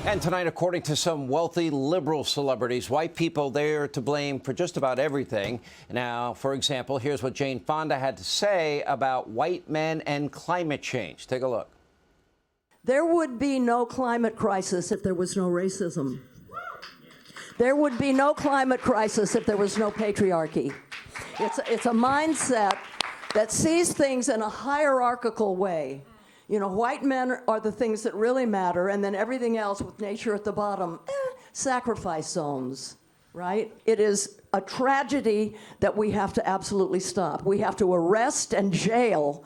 And tonight, according to some wealthy liberal celebrities, white people, they're to blame for just about everything. Now, for example, here's what Jane Fonda had to say about white men and climate change. Take a look. There would be no climate crisis if there was no racism. There would be no climate crisis if there was no patriarchy. It's a mindset that sees things in a hierarchical way. You know, white men are the things that really matter, and then everything else with nature at the bottom, sacrifice zones, right? It is a tragedy that we have to absolutely stop. We have to arrest and jail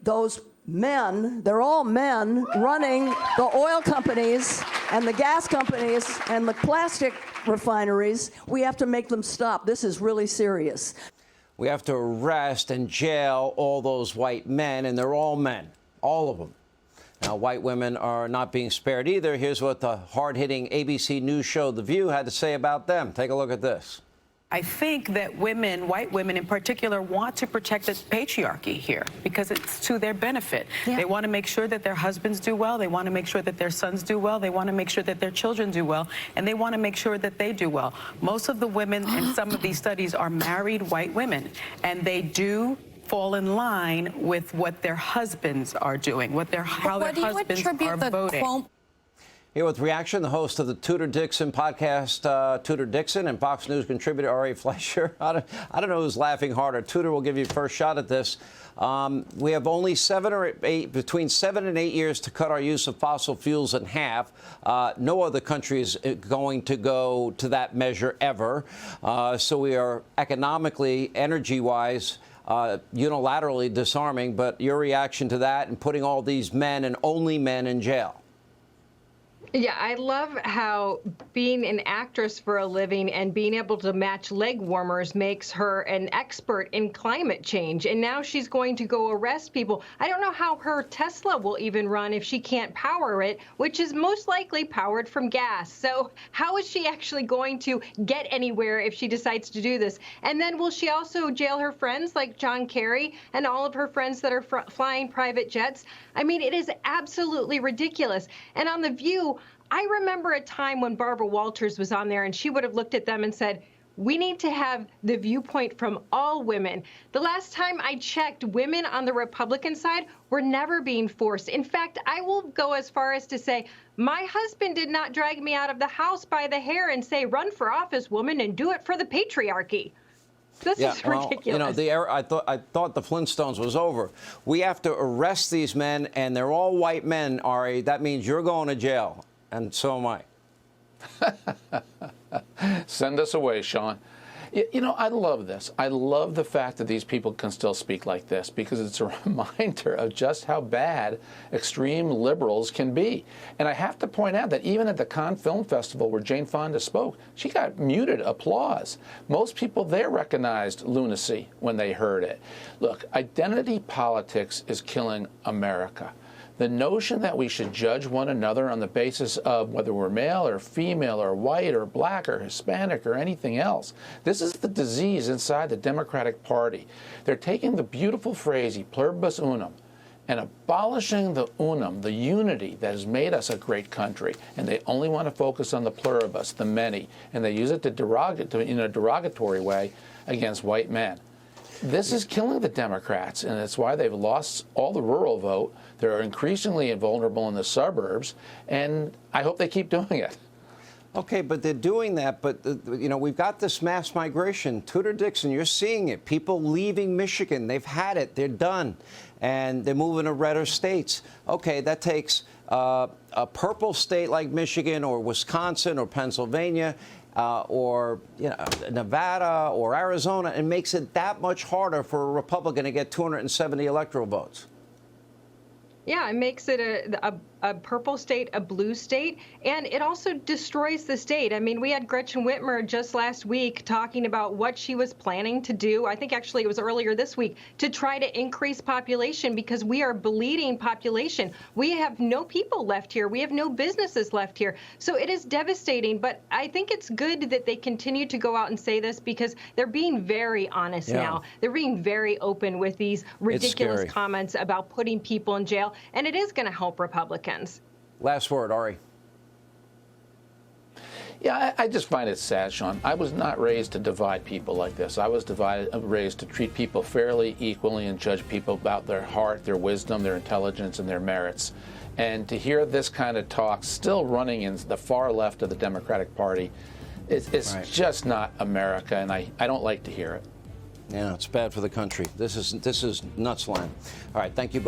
those men, they're all men, running the oil companies and the gas companies and the plastic refineries. We have to make them stop. This is really serious. We have to arrest and jail all those white men, and they're all men. All of them. Now, white women are not being spared either. Here's what the hard-hitting ABC News show The View had to say about them. Take a look at this. I think that women, white women in particular, want to protect the patriarchy here because it's to their benefit. Yeah. They want to make sure that their husbands do well. They want to make sure that their sons do well. They want to make sure that their children do well. And they want to make sure that they do well. Most of the women in some of these studies are married white women, and they do fall in line with what their husbands are doing, how their husbands are voting. Here with reaction, the host of the Tudor Dixon podcast, Tudor Dixon, and Fox News contributor Ari Fleischer. I don't know who's laughing harder. Tudor will give you first shot at this. We have only between 7 and 8 years to cut our use of fossil fuels in half. No other country is going to go to that measure ever. So we are economically, energy-wise, unilaterally disarming. But your reaction to that and putting all these men and only men in jail? Yeah, I love how being an actress for a living and being able to match leg warmers makes her an expert in climate change. And now she's going to go arrest people. I don't know how her Tesla will even run if she can't power it, which is most likely powered from gas. So how is she actually going to get anywhere if she decides to do this? And then will she also jail her friends like John Kerry and all of her friends that are flying private jets? I mean, it is absolutely ridiculous. And on The View, I remember a time when Barbara Walters was on there and she would have looked at them and said, we need to have the viewpoint from all women. The last time I checked, women on the Republican side were never being forced. In fact, I will go as far as to say, my husband did not drag me out of the house by the hair and say, run for office, woman, and do it for the patriarchy. This is ridiculous. You know, I thought the Flintstones was over. We have to arrest these men, and they're all white men, Ari. That means you're going to jail, and so am I. Send us away, Sean. You know, I love this. I love the fact that these people can still speak like this because it's a reminder of just how bad extreme liberals can be. And I have to point out that even at the Cannes Film Festival where Jane Fonda spoke, she got muted applause. Most people there recognized lunacy when they heard it. Look, identity politics is killing America. The notion that we should judge one another on the basis of whether we're male or female or white or black or Hispanic or anything else, this is the disease inside the Democratic Party. They're taking the beautiful phrase, e pluribus unum, and abolishing the unum, the unity that has made us a great country, and they only want to focus on the pluribus, the many, and they use it in a derogatory way against white men. This is killing the Democrats, and it's why they've lost all the rural vote. They're increasingly vulnerable in the suburbs, and I hope they keep doing it. Okay, but they're doing that. But, you know, we've got this mass migration. Tudor Dixon, you're seeing it. People leaving Michigan. They've had it. They're done. And they're moving to redder states. Okay, that takes a purple state like Michigan or Wisconsin or Pennsylvania or Nevada or Arizona, and makes it that much harder for a Republican to get 270 electoral votes. Yeah, it makes it a purple state, a blue state, and it also destroys the state. I mean, we had Gretchen Whitmer just last week talking about what she was planning to do. I think actually it was earlier this week to try to increase population because we are bleeding population. We have no people left here. We have no businesses left here. So it is devastating. But I think it's good that they continue to go out and say this because they're being very honest now. They're being very open with these ridiculous comments about putting people in jail. And it is going to help Republicans. Last word, Ari. Yeah, I just find it sad, Sean. I was not raised to divide people like this. I was raised to treat people fairly, equally, and judge people about their heart, their wisdom, their intelligence, and their merits. And to hear this kind of talk still running in the far left of the Democratic Party, it's Right. just not America, and I don't like to hear it. Yeah, it's bad for the country. This is nuts land. All right, thank you both.